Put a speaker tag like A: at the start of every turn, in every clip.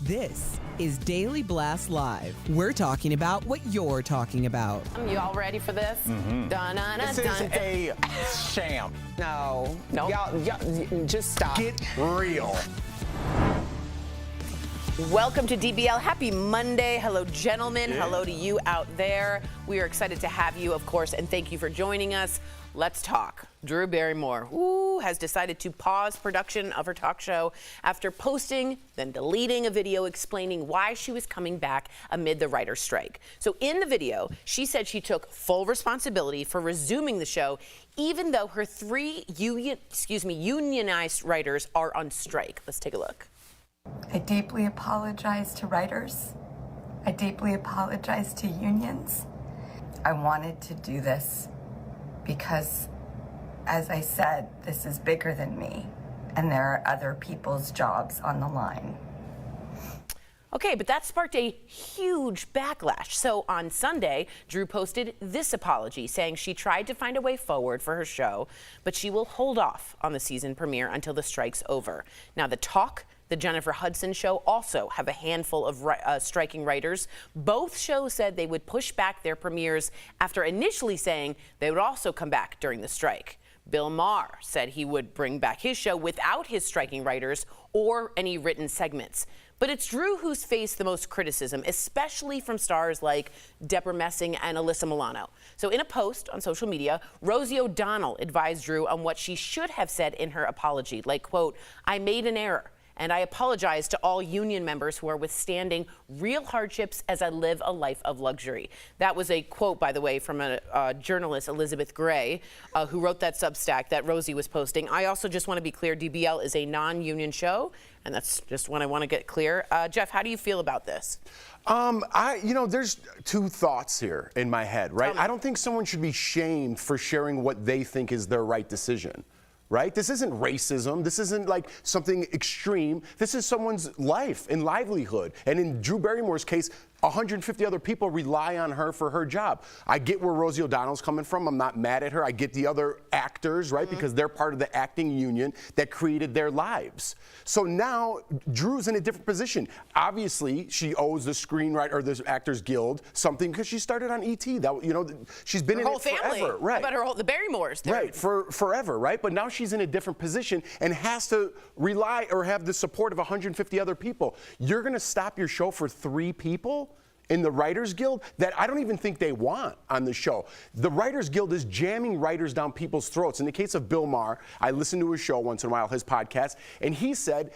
A: This is Daily Blast Live. We're talking about what you're talking about.
B: You all ready for this?
C: This is a sham.
B: No. Y'all, just stop.
C: Get real.
B: Welcome to DBL. Happy Monday. Hello, gentlemen. Yeah. Hello to you out there. We are excited to have you, of course, and thank you for joining us. Let's talk. Drew Barrymore has decided to pause production of her talk show after posting, then deleting a video explaining why she was coming back amid the writer's strike. So in the video, she said she took full responsibility for resuming the show, even though her three unionized writers are on strike. Let's take a look.
D: I deeply apologize to writers. I deeply apologize to unions. I wanted to do this because, as I said, this is bigger than me, and there are other people's jobs on the line.
B: Okay, but that sparked a huge backlash. So on Sunday, Drew posted this apology, saying she tried to find a way forward for her show, but she will hold off on the season premiere until the strike's over. Now, The Talk, the Jennifer Hudson show, also have a handful of striking writers. Both shows said they would push back their premieres after initially saying they would also come back during the strike. Bill Maher said he would bring back his show without his striking writers or any written segments. But it's Drew who's faced the most criticism, especially from stars like Deborah Messing and Alyssa Milano. So in a post on social media, Rosie O'Donnell advised Drew on what she should have said in her apology, like, quote, "I made an error, and I apologize to all union members who are withstanding real hardships as I live a life of luxury." That was a quote, by the way, from a journalist, Elizabeth Gray, who wrote that Substack that Rosie was posting. I also just want to be clear, DBL is a non-union show, and that's just what I want to get clear. Jeff, how do you feel about this?
C: There's two thoughts here in my head, right? I don't think someone should be shamed for sharing what they think is their right decision. Right? This isn't racism. This isn't like something extreme. This is someone's life and livelihood. And in Drew Barrymore's case, 150 other people rely on her for her job. I get where Rosie O'Donnell's coming from. I'm not mad at her. I get the other actors, right? Because they're part of the acting union that created their lives. So now Drew's in a different position. Obviously, she owes the screenwriter or the Actors Guild something because she started on ET. She's been in it forever, right?
B: About the Barrymores,
C: right? For forever, right? But now she's in a different position and has to rely or have the support of 150 other people. You're going to stop your show for 3 people in the Writers Guild that I don't even think they want on the show. The Writers Guild is jamming writers down people's throats. In the case of Bill Maher, I listen to his show once in a while, his podcast, and he said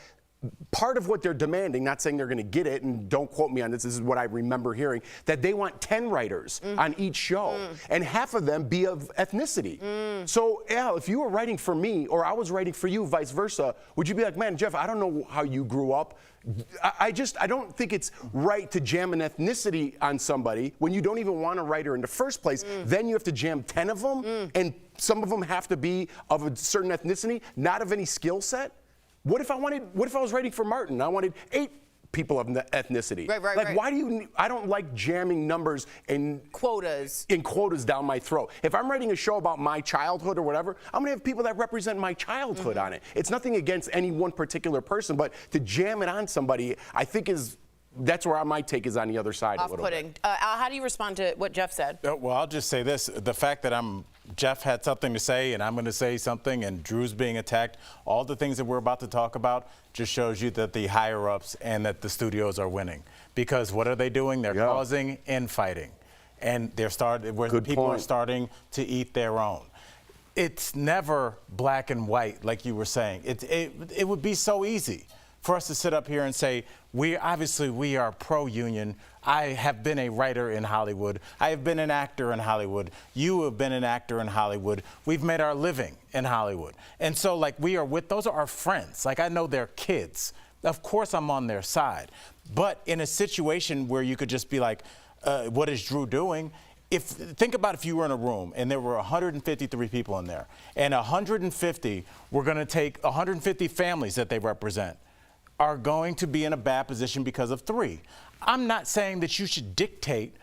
C: part of what they're demanding, not saying they're going to get it, and don't quote me on this, this is what I remember hearing, that they want 10 writers on each show, and half of them be of ethnicity. So, Al, if you were writing for me or I was writing for you, vice versa, would you be like, man, Jeff, I don't know how you grew up. I don't think it's right to jam an ethnicity on somebody when you don't even want a writer in the first place. Then you have to jam 10 of them, and some of them have to be of a certain ethnicity, not of any skill set. What if I was writing for Martin? I wanted 8 people of ethnicity. Right. Why do you? I don't like jamming numbers and quotas down my throat. If I'm writing a show about my childhood or whatever, I'm gonna have people that represent my childhood on it. It's nothing against any one particular person, but to jam it on somebody, I think that's where my take is on the other side.
B: Off-putting. Al, how do you respond to what Jeff said?
E: Well, I'll just say this. The fact that Jeff had something to say and I'm going to say something and Drew's being attacked, all the things that we're about to talk about just shows you that the higher-ups and that the studios are winning. Because what are they doing? They're causing infighting. And people are starting to eat their own. It's never black and white, like you were saying. It would be so easy for us to sit up here and say, we are pro-union. I have been a writer in Hollywood. I have been an actor in Hollywood. You have been an actor in Hollywood. We've made our living in Hollywood. And so, those are our friends. Like, I know their kids. Of course I'm on their side. But in a situation where you could just be like, what is Drew doing? Think about if you were in a room and there were 153 people in there, and 150 were going to take 150 families that they represent, are going to be in a bad position because of 3. I'm not saying that you should dictate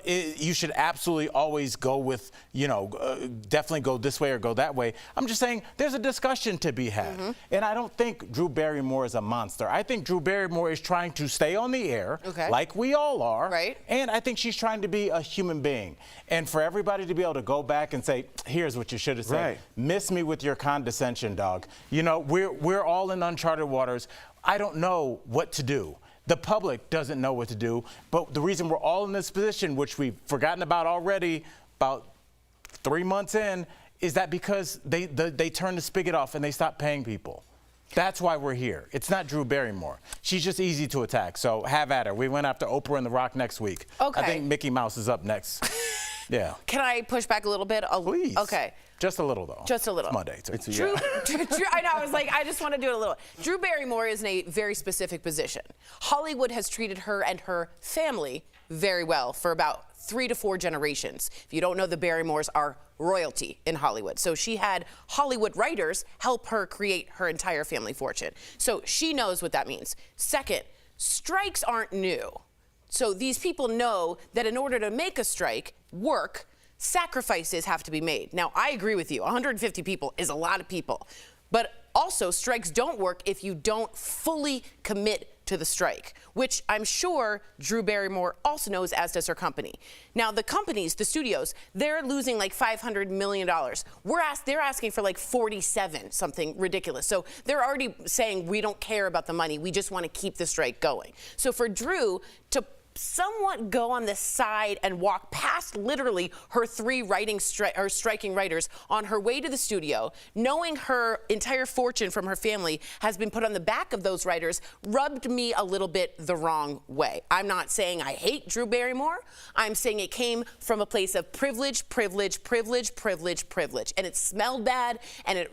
E: you should absolutely always go with, definitely go this way or go that way. I'm just saying there's a discussion to be had. And I don't think Drew Barrymore is a monster. I think Drew Barrymore is trying to stay on the air, like we all are.
B: Right.
E: And I think she's trying to be a human being. And for everybody to be able to go back and say, here's what you should have said.
C: Right.
E: Miss me with your condescension, dog. We're all in uncharted waters. I don't know what to do. The public doesn't know what to do, but the reason we're all in this position, which we've forgotten about already, about 3 months in, is that because they turned the spigot off and they stopped paying people. That's why we're here. It's not Drew Barrymore. She's just easy to attack, so have at her. We went after Oprah and The Rock next week.
B: Okay.
E: I think Mickey Mouse is up next. Yeah.
B: Can I push back a little bit?
E: Please.
B: Okay.
E: Just a little, though.
B: Just a little.
E: It's Monday, too.
B: Drew, I know, I was like, I just want to do it a little. Drew Barrymore is in a very specific position. Hollywood has treated her and her family very well for about 3 to 4 generations. If you don't know, the Barrymores are royalty in Hollywood. So she had Hollywood writers help her create her entire family fortune. So she knows what that means. Second, strikes aren't new. So these people know that in order to make a strike work, sacrifices have to be made. Now, I agree with you. 150 people is a lot of people. But also, strikes don't work if you don't fully commit to the strike, which I'm sure Drew Barrymore also knows, as does her company. Now, the companies, the studios, they're losing like $500 million. They're asking for like 47, something ridiculous. So they're already saying, we don't care about the money. We just want to keep the strike going. So for Drew to somewhat go on the side and walk past literally her 3 striking writers on her way to the studio, knowing her entire fortune from her family has been put on the back of those writers, rubbed me a little bit the wrong way. I'm not saying I hate Drew Barrymore. I'm saying it came from a place of privilege, privilege, privilege, privilege, privilege. And it smelled bad, and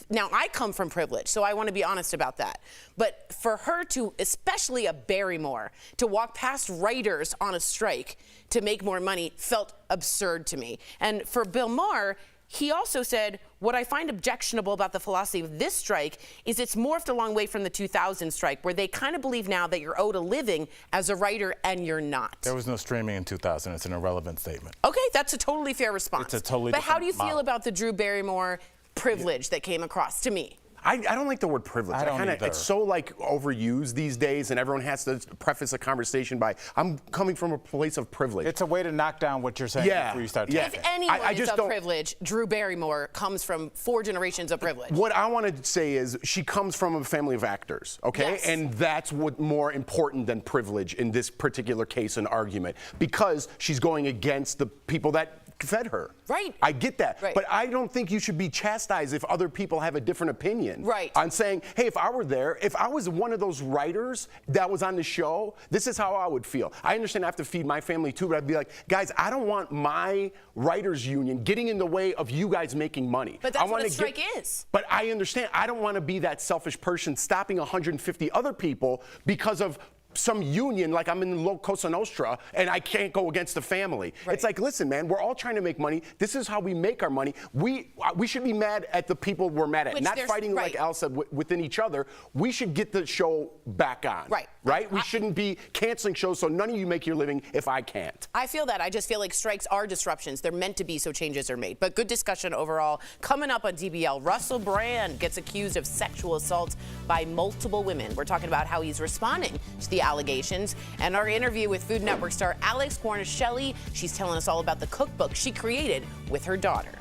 B: now I come from privilege, so I want to be honest about that. But for her to, especially a Barrymore, to walk past writers on a strike to make more money felt absurd to me. And for Bill Maher, he also said, what I find objectionable about the philosophy of this strike is it's morphed a long way from the 2000 strike, where they kind of believe now that you're owed a living as a writer and you're not.
E: There was no streaming in 2000. It's an irrelevant statement.
B: Okay, that's a totally fair response.
E: It's a totally
B: But how do you
E: different
B: feel
E: model.
B: about the Drew Barrymore privilege that came across to me?
C: I don't like the word privilege.
E: I don't either.
C: It's so overused these days, and everyone has to preface a conversation by, I'm coming from a place of privilege.
E: It's a way to knock down what you're saying before you start talking.
B: If anyone is of privilege, Drew Barrymore comes from 4 generations of privilege.
C: What I want to say is she comes from a family of actors, okay?
B: Yes.
C: And that's what more important than privilege in this particular case and argument, because she's going against the people that fed her.
B: Right.
C: I get that.
B: Right.
C: But I don't think you should be chastised if other people have a different opinion.
B: Right.
C: I'm saying, hey, if I were there, if I was one of those writers that was on the show, this is how I would feel. I understand I have to feed my family too, but I'd be like, guys, I don't want my writers union getting in the way of you guys making money.
B: But that's what a strike is.
C: But I understand. I don't want to be that selfish person stopping 150 other people because of some union, like I'm in La Cosa Nostra, and I can't go against the family.
B: Right.
C: It's like, listen, man, we're all trying to make money. This is how we make our money. We should be mad at the people we're mad at,
B: Which
C: not fighting,
B: right.
C: like Al said, within each other. We should get the show back on.
B: Right.
C: Right? We shouldn't be canceling shows so none of you make your living if I can't.
B: I feel that. I just feel like strikes are disruptions. They're meant to be, so changes are made. But good discussion overall. Coming up on DBL, Russell Brand gets accused of sexual assault by multiple women. We're talking about how he's responding to the allegations. And our interview with Food Network star Alex Guarnaschelli, she's telling us all about the cookbook she created with her daughter.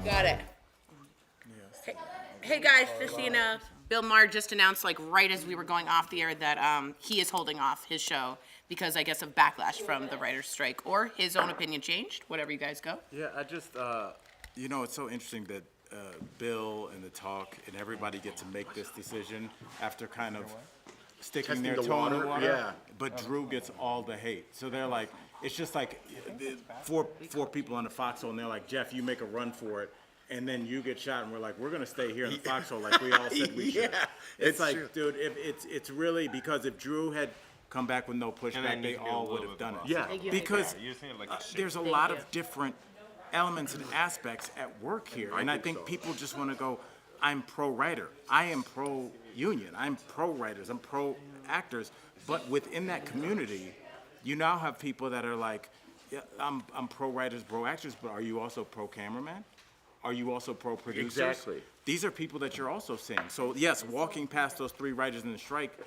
B: Got it. Hey guys, just so you know, Bill Maher just announced, like right as we were going off the air, that he is holding off his show because, I guess, of backlash from the writer's strike, or his own opinion changed. Whatever you guys go.
E: Yeah, I just, you know, it's so interesting that Bill and the talk and everybody get to make this decision after kind of sticking their toe in the water.
C: Yeah.
E: But Drew gets all the hate. So they're like, it's just like four people on the foxhole, and they're like, Jeff, you make a run for it. and then you get shot, and we're like, we're gonna stay here in the foxhole like we all said we should. It's like,
C: true.
E: dude, if it's really because if Drew had come back with no pushback, they all would have done it.
C: Yeah.
E: Because there's a lot of different elements and aspects at work here, and I think people just want to go, I'm pro-writer, I am pro-union, I'm pro-writers, I'm pro-actors, but within that community, you now have people that are like, yeah, I'm pro-writers, pro-actors, but are you also pro-cameraman? Are you also pro-producers?
C: Exactly.
E: These are people that you're also seeing. So yes, walking past those 3 writers in the strike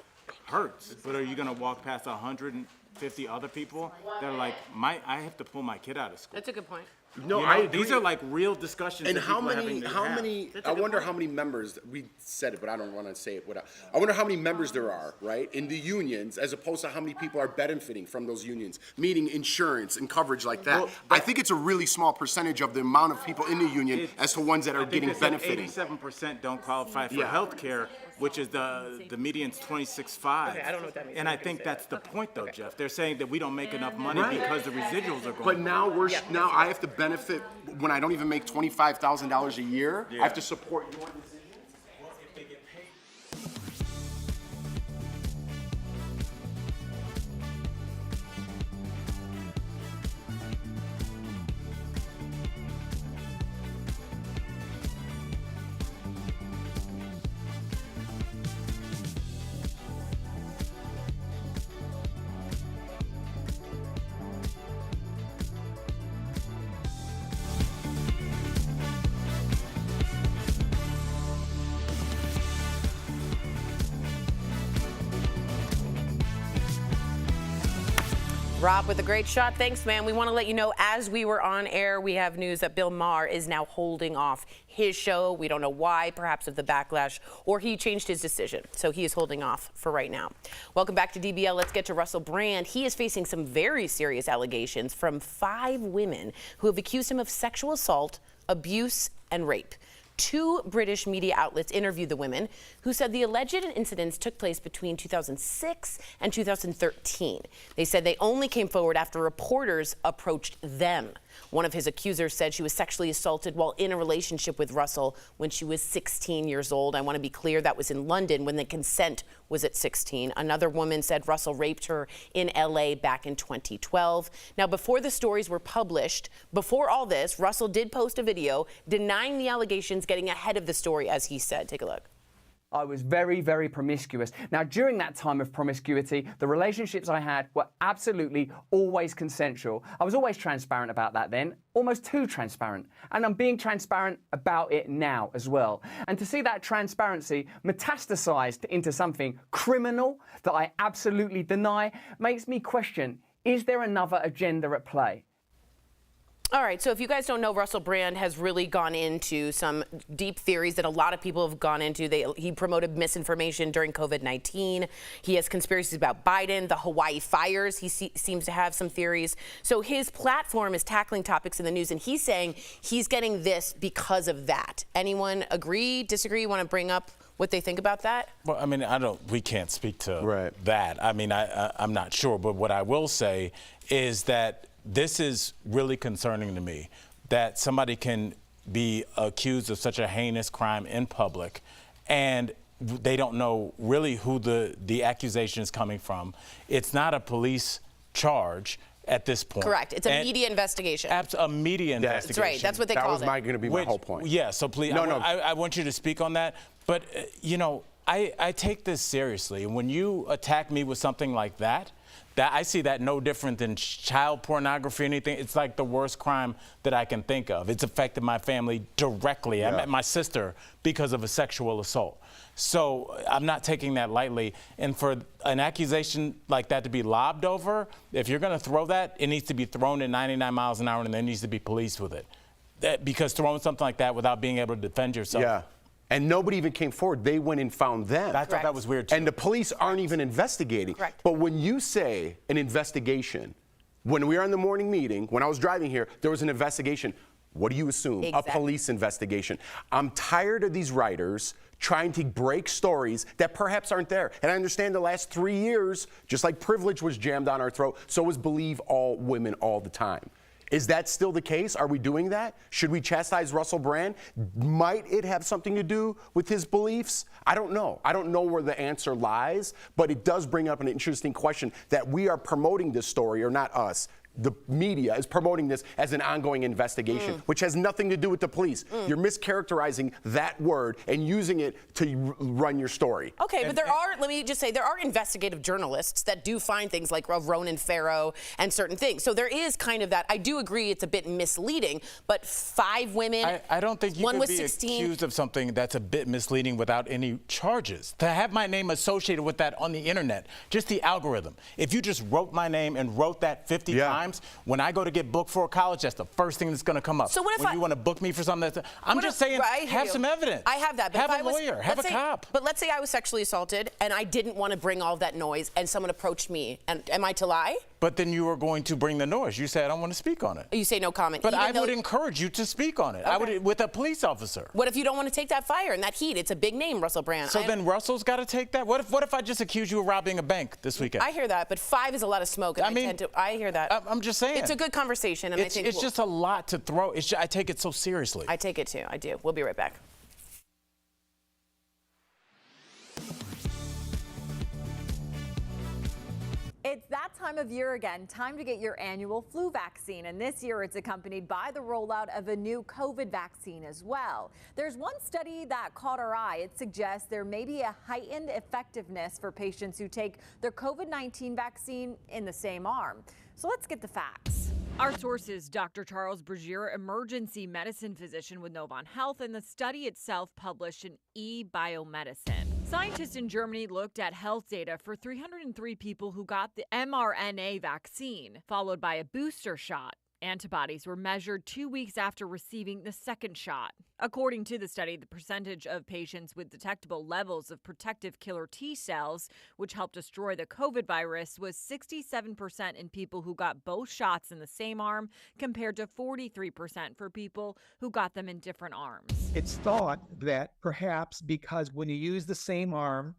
E: hurts, but are you gonna walk past 150 other people that are like, I have to pull my kid out of school?
B: That's a good point.
C: No,
E: You know,
C: I agree.
E: these are like real discussions.
C: And
E: that
C: how
E: people are having
C: many?
E: to
C: How
E: have.
C: many?
B: That's a
C: I
B: good
C: wonder
B: point.
C: how many members. We said it, but I don't want to say it. I wonder how many members there are, right, in the unions, as opposed to how many people are benefiting from those unions, meaning insurance and coverage like that.
E: Well,
C: I think it's a really small percentage of the amount of people in the union as to ones that are
E: I think
C: getting
E: they said
C: benefiting.
E: 87% don't qualify for
C: Yeah.
E: health care, which is the median's 26.5.
B: Okay, I don't know what that means.
E: And
B: I'm
E: I
B: not
E: think
B: gonna say
E: that's the
B: that.
E: point, though, Jeff. They're saying that we don't make enough money
C: Right.
E: because the residuals are going.
C: But now
E: up.
C: now I have to benefit when I don't even make $25,000 a year. I have to support your decisions.
B: Rob with a great shot. Thanks, man. We want to let you know, as we were on air, we have news that Bill Maher is now holding off his show. We don't know why, perhaps of the backlash, or he changed his decision. So he is holding off for right now. Welcome back to DBL. Let's get to Russell Brand. He is facing some very serious allegations from 5 women who have accused him of sexual assault, abuse, and rape. 2 British media outlets interviewed the women, who said the alleged incidents took place between 2006 and 2013. They said they only came forward after reporters approached them. One of his accusers said she was sexually assaulted while in a relationship with Russell when she was 16 years old. I want to be clear, that was in London when the consent was at 16. Another woman said Russell raped her in LA back in 2012. Now, before the stories were published, before all this, Russell did post a video denying the allegations, getting ahead of the story, as he said. Take a look.
F: I was very, very promiscuous. Now, during that time of promiscuity, the relationships I had were absolutely always consensual. I was always transparent about that then, almost too transparent. And I'm being transparent about it now as well. And to see that transparency metastasized into something criminal that I absolutely deny makes me question, is there another agenda at play?
B: All right, so if you guys don't know, Russell Brand has really gone into some deep theories that a lot of people have gone into. He promoted misinformation during COVID-19. He has conspiracies about Biden, the Hawaii fires. He seems to have some theories. So his platform is tackling topics in the news, and he's saying he's getting this because of that. Anyone agree, disagree, want to bring up what they think about that?
E: Well, I mean, we can't speak to
C: Right.
E: that. I mean, I'm not sure. But what I will say is that this is really concerning to me, that somebody can be accused of such a heinous crime in public and they don't know really who the accusation is coming from. It's not a police charge at this point.
B: Correct. It's a media investigation.
E: A media investigation.
B: That's right. That's what they
C: That
B: called
C: was
B: it.
C: going to be my whole point.
E: Yeah, so please, I want you to speak on that. But, you know, I take this seriously. And when you attack me with something like that I see that no different than child pornography or anything. It's like the worst crime that I can think of. It's affected my family directly. Yeah. I met my sister because of a sexual assault. So I'm not taking that lightly. And for an accusation like that to be lobbed over, if you're going to throw that, it needs to be thrown at 99 miles an hour and there needs to be police with it. Because throwing something like that without being able to defend yourself.
C: Yeah. And nobody even came forward. They went and found them.
E: I thought that was weird, too.
C: And the police aren't even investigating.
B: Correct.
C: But when you say an investigation, when we were in the morning meeting, when I was driving here, there was an investigation. What do you assume?
B: Exactly.
C: A police investigation. I'm tired of these writers trying to break stories that perhaps aren't there. And I understand the last 3 years, just like privilege was jammed down our throat, so was believe all women all the time. Is that still the case? Are we doing that? Should we chastise Russell Brand? Might it have something to do with his beliefs? I don't know. I don't know where the answer lies, but it does bring up an interesting question that we are promoting this story, or not us. The media is promoting this as an ongoing investigation, which has nothing to do with the police. You're mischaracterizing that word and using it to run your story.
B: Okay, but let me just say, there are investigative journalists that do find things like Ronan Farrow and certain things. So there is kind of that. I do agree it's a bit misleading, but 5 women,
E: I don't think you
B: one
E: could
B: was
E: be
B: 16.
E: accused of something that's a bit misleading without any charges. To have my name associated with that on the internet, just the algorithm. If you just wrote my name and wrote that 50 times, when I go to get booked for a college, that's the first thing that's going to come up.
B: So what if
E: when you want to book me for something, I'm just saying, have some evidence.
B: I have that. But
E: have a lawyer. Have a cop.
B: But let's say I was sexually assaulted and I didn't want to bring all of that noise, and someone approached me, and am I to lie?
E: But then you were going to bring the noise. You said, I don't want to speak on it.
B: You say no comment.
E: But I would encourage you to speak on it.
B: Okay.
E: I would, with a police officer.
B: What if you don't want to take that fire and that heat? It's a big name, Russell Brand.
E: So then Russell's got to take that? What if I just accuse you of robbing a bank this weekend?
B: I hear that, but 5 is a lot of smoke. And I hear that.
E: I'm just saying.
B: It's a good conversation, and I think
E: it's just a lot to throw. I take it so seriously.
B: I take it too. I do. We'll be right back.
G: It's that time of year again, time to get your annual flu vaccine. And this year it's accompanied by the rollout of a new COVID vaccine as well. There's one study that caught our eye. It suggests there may be a heightened effectiveness for patients who take their COVID-19 vaccine in the same arm. So let's get the facts. Our source is Dr. Charles Bergier, emergency medicine physician with Novant Health, and the study itself published in eBiomedicine. Scientists in Germany looked at health data for 303 people who got the mRNA vaccine, followed by a booster shot. Antibodies were measured 2 weeks after receiving the second shot. According to the study, the percentage of patients with detectable levels of protective killer T cells, which help destroy the COVID virus, was 67% in people who got both shots in the same arm, compared to 43% for people who got them in different arms.
H: It's thought that perhaps because when you use the same arm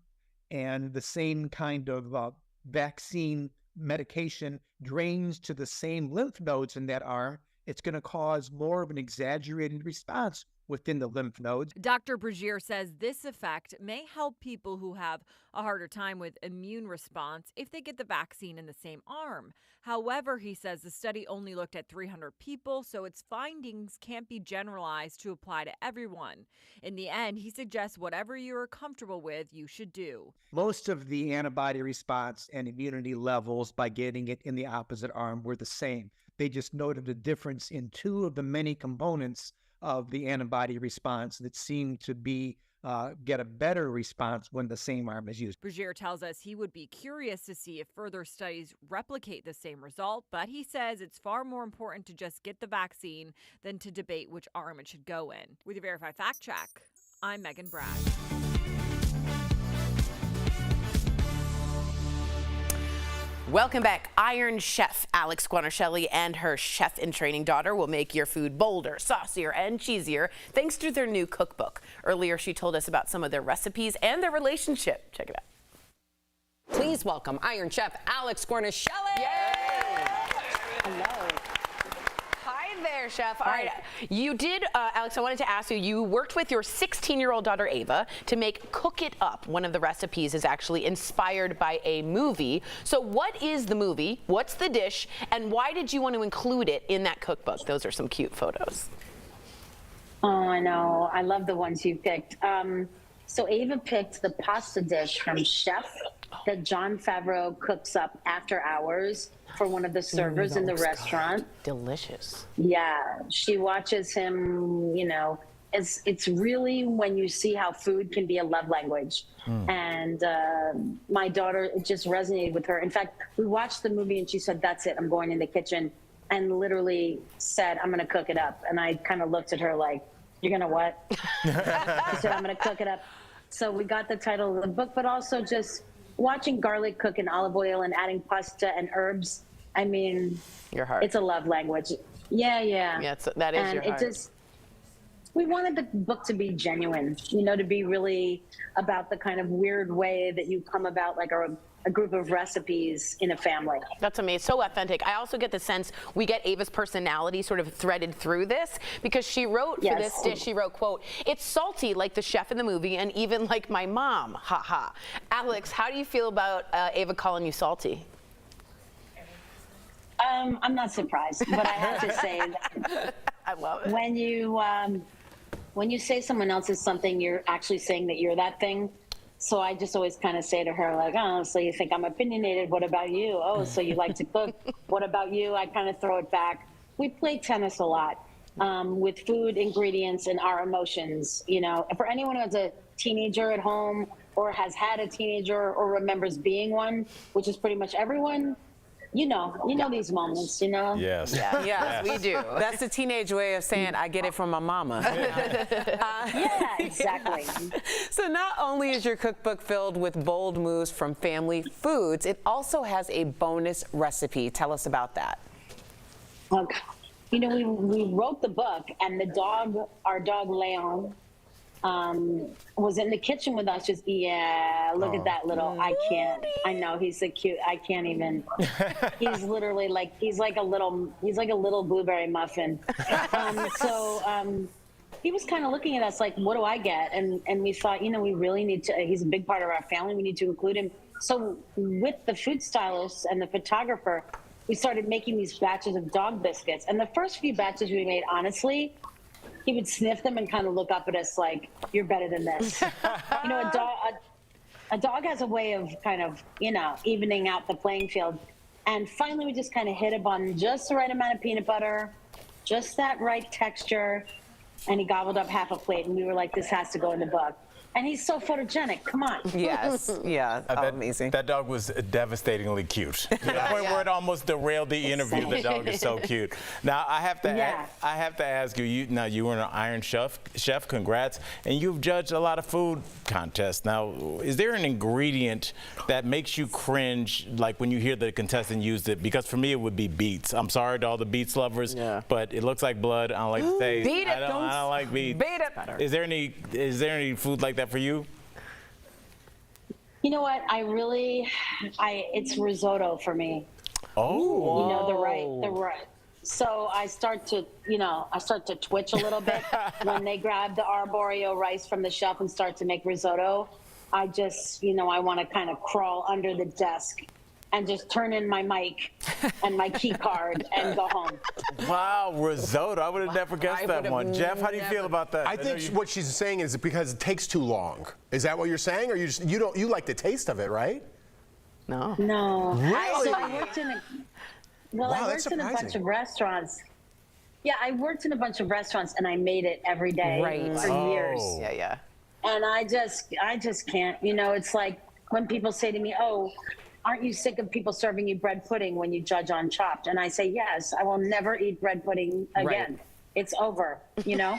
H: and the same kind of vaccine medication drains to the same lymph nodes in that arm, it's going to cause more of an exaggerated response within the lymph nodes.
G: Dr. Bergier says this effect may help people who have a harder time with immune response if they get the vaccine in the same arm. However, he says the study only looked at 300 people, so its findings can't be generalized to apply to everyone. In the end, he suggests whatever you're comfortable with, you should do.
H: Most of the antibody response and immunity levels by getting it in the opposite arm were the same. They just noted a difference in 2 of the many components of the antibody response that seem to be get a better response when the same arm is used.
G: Bergier tells us he would be curious to see if further studies replicate the same result, but he says it's far more important to just get the vaccine than to debate which arm it should go in. With your Verified Fact Check, I'm Megan Bragg.
B: Welcome back. Iron Chef Alex Guarnaschelli and her chef-in-training daughter will make your food bolder, saucier, and cheesier thanks to their new cookbook. Earlier, she told us about some of their recipes and their relationship. Check it out.
I: Please welcome Iron Chef Alex Guarnaschelli.
B: Hello. Hi there, Chef. All right. You did, Alex, I wanted to ask you, you worked with your 16-year-old daughter, Ava, to make Cook It Up. One of the recipes is actually inspired by a movie. So what is the movie? What's the dish? And why did you want to include it in that cookbook? Those are some cute photos.
J: Oh, I know. I love the ones you picked. So Ava picked the pasta dish from Chef that Jon Favreau cooks up after hours for one of the servers in the restaurant.
B: Delicious.
J: Yeah, she watches him, you know, it's really when you see how food can be a love language. And my daughter, it just resonated with her. In fact, we watched the movie and she said, that's it, I'm going in the kitchen, and literally said, I'm gonna cook it up. And I kind of looked at her like, you're gonna what? She said, I'm gonna cook it up. So we got the title of the book, but also just watching garlic cook in olive oil and adding pasta and herbs. I mean,
B: your heart.
J: It's a love language. Yeah.
B: Yeah, that is
J: and
B: your heart.
J: It just, we wanted the book to be genuine, you know, to be really about the kind of weird way that you come about like a group of recipes in a family.
B: That's amazing. So authentic. I also get the sense we get Ava's personality sort of threaded through this, because she wrote for this dish, she wrote, quote, "It's salty like the chef in the movie and even like my mom, haha." Alex, how do you feel about Ava calling you salty?
J: I'm not surprised, but I have to say that
B: I love it.
J: When you say someone else is something, you're actually saying that you're that thing. So I just always kind of say to her, like, oh, so you think I'm opinionated? What about you? Oh, so you like to cook? What about you? I kind of throw it back. We play tennis a lot with food, ingredients, and our emotions. You know, for anyone who has a teenager at home or has had a teenager or remembers being one, which is pretty much everyone, you know these moments, you know?
E: Yes.
B: Yes, we do.
K: That's the teenage way of saying, I get it from my mama.
J: Yeah, exactly.
K: So not only is your cookbook filled with bold moves from family foods, it also has a bonus recipe. Tell us about that.
J: Okay. You know, we wrote the book, and our dog Leon, was in the kitchen with us, just, look at that little, I know, he's so cute, I can't even, he's literally like, he's like a little blueberry muffin. He was kind of looking at us like, what do I get? And we thought, you know, we really need to, he's a big part of our family, we need to include him. So with the food stylist and the photographer, we started making these batches of dog biscuits. And the first few batches we made, honestly, he would sniff them and kind of look up at us like, you're better than this. You know, a dog has a way of kind of, you know, evening out the playing field. And finally, we just kind of hit upon just the right amount of peanut butter, just that right texture. And he gobbled up half a plate, and we were like, this has to go in the book. And he's so photogenic. Come on.
K: Yes. Yeah. Amazing.
E: That dog was devastatingly cute. To the point where it almost derailed the interview. The dog is so cute. Now I have to ask you. You were an Iron Chef. Congrats. And you've judged a lot of food contests. Now, is there an ingredient that makes you cringe, like when you hear the contestant used it? Because for me, it would be beets. I'm sorry to all the beets lovers, but it looks like blood. I don't like the taste.
K: Beat it.
E: I don't like beets.
K: Beat it.
E: Is there any food like that for you?
J: You know what? It's risotto for me.
E: Oh.
J: You know, the right. So I start to twitch a little bit when they grab the arborio rice from the shelf and start to make risotto. I just, I want to kind of crawl under the desk and just turn in my mic and my key card and go home.
E: Wow, risotto. I would have never guessed that one. Jeff, how do you feel about that?
C: I think what she's saying is because it takes too long. Is that what you're saying? Or you like the taste of it, right?
J: No.
C: Really?
J: So I worked in a bunch of restaurants. Yeah, I worked in a bunch of restaurants, and I made it every day for years.
B: Yeah.
J: And I just can't. You know, it's like when people say to me, "Oh, aren't you sick of people serving you bread pudding when you judge on Chopped?" And I say, yes, I will never eat bread pudding again. Right. It's over, you know?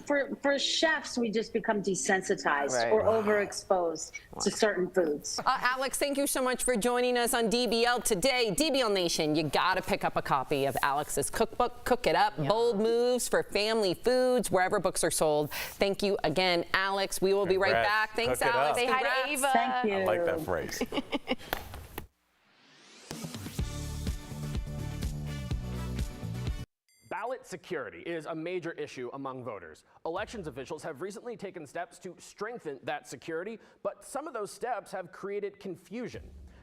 J: For chefs, we just become desensitized or overexposed to certain foods.
I: Alex, thank you so much for joining us on DBL today. DBL Nation, you gotta pick up a copy of Alex's cookbook, Cook It Up, Bold Moves for Family Foods, wherever books are sold. Thank you again, Alex. We will be right back. Thanks, Alex.
B: Say hi to Ava.
J: Thank you.
E: I like that phrase.
L: Ballot security is a major issue among voters. Elections officials have recently taken steps to strengthen that security, but some of those steps have created confusion.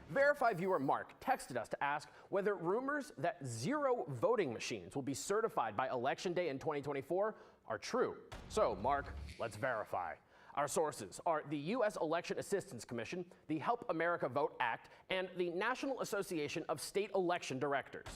L: Verify viewer Mark texted us to ask whether rumors that 0 voting machines will be certified by Election Day in 2024 are true. So, Mark, let's verify. Our sources are the U.S. Election Assistance Commission, the Help America Vote Act, and the National Association of State Election Directors.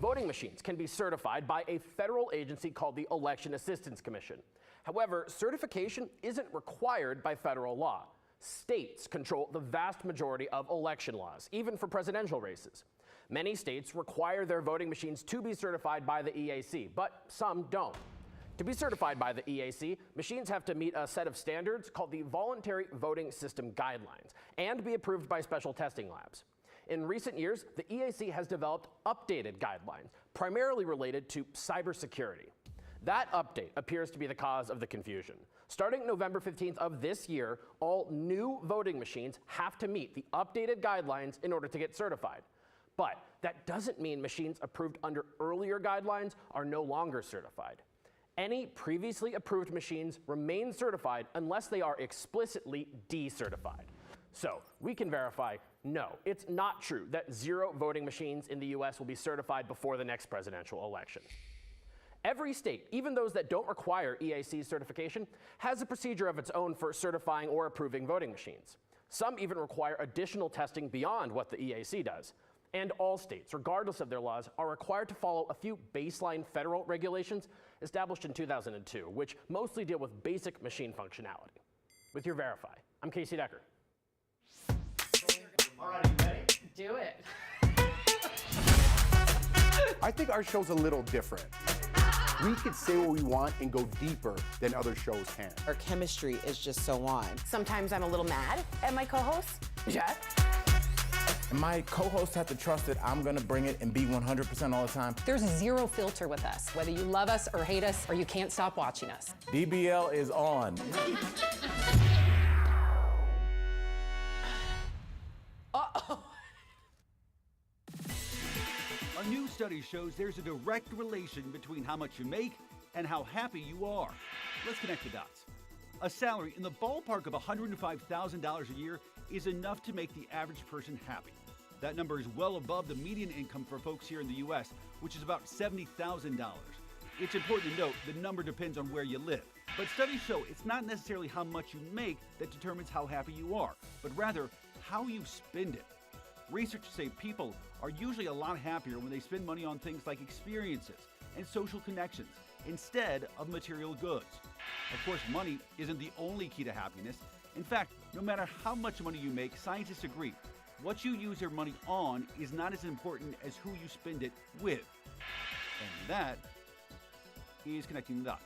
L: Voting machines can be certified by a federal agency called the Election Assistance Commission. However, certification isn't required by federal law. States control the vast majority of election laws, even for presidential races. Many states require their voting machines to be certified by the EAC, but some don't. To be certified by the EAC, machines have to meet a set of standards called the Voluntary Voting System Guidelines and be approved by special testing labs. In recent years, the EAC has developed updated guidelines, primarily related to cybersecurity. That update appears to be the cause of the confusion. Starting November 15th of this year, all new voting machines have to meet the updated guidelines in order to get certified. But that doesn't mean machines approved under earlier guidelines are no longer certified. Any previously approved machines remain certified unless they are explicitly decertified. So we can verify, no, it's not true that 0 voting machines in the US will be certified before the next presidential election. Every state, even those that don't require EAC certification, has a procedure of its own for certifying or approving voting machines. Some even require additional testing beyond what the EAC does. And all states, regardless of their laws, are required to follow a few baseline federal regulations established in 2002, which mostly deal with basic machine functionality. With your Verify, I'm Casey Decker.
C: All right, you ready?
I: Do it.
C: I think our show's a little different. We could say what we want and go deeper than other shows can.
A: Our chemistry is just so on.
B: Sometimes I'm a little mad at my co-host, Jeff.
E: And my co-hosts have to trust that I'm gonna bring it and be 100% all the time.
I: There's 0 filter with us, whether you love us or hate us or you can't stop watching us.
E: DBL is on.
M: A new study shows there's a direct relation between how much you make and how happy you are. Let's connect the dots. A salary in the ballpark of $105,000 a year is enough to make the average person happy. That number is well above the median income for folks here in the U.S., which is about $70,000. It's important to note the number depends on where you live. But studies show it's not necessarily how much you make that determines how happy you are, but rather how you spend it. Researchers say people are usually a lot happier when they spend money on things like experiences and social connections instead of material goods. Of course, money isn't the only key to happiness. In fact, no matter how much money you make, scientists agree, what you use your money on is not as important as who you spend it with. And that is connecting the dots.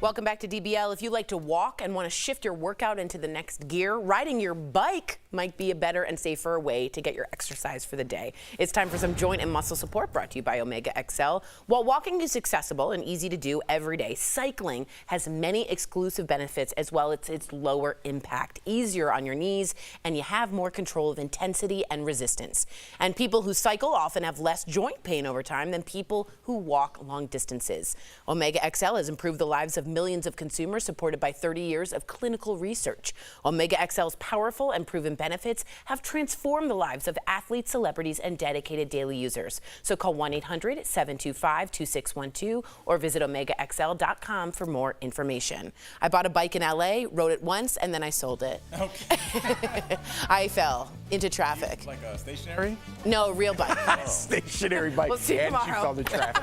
B: Welcome back to DBL. If you like to walk and want to shift your workout into the next gear, riding your bike might be a better and safer way to get your exercise for the day. It's time for some joint and muscle support brought to you by Omega XL. While walking is accessible and easy to do every day, cycling has many exclusive benefits as well as its lower impact, easier on your knees, and you have more control of intensity and resistance. And people who cycle often have less joint pain over time than people who walk long distances. Omega XL has improved the lives of millions of consumers, supported by 30 years of clinical research. Omega XL's powerful and proven benefits have transformed the lives of athletes, celebrities, and dedicated daily users. So call 1-800-725-2612 or visit OmegaXL.com for more information. I bought a bike in LA, rode it once, and then I sold it.
E: Okay.
B: I fell into traffic.
E: Like a stationary?
B: No, real bike.
C: Stationary bike.
B: We'll see you
C: and
B: tomorrow.
C: she fell in traffic.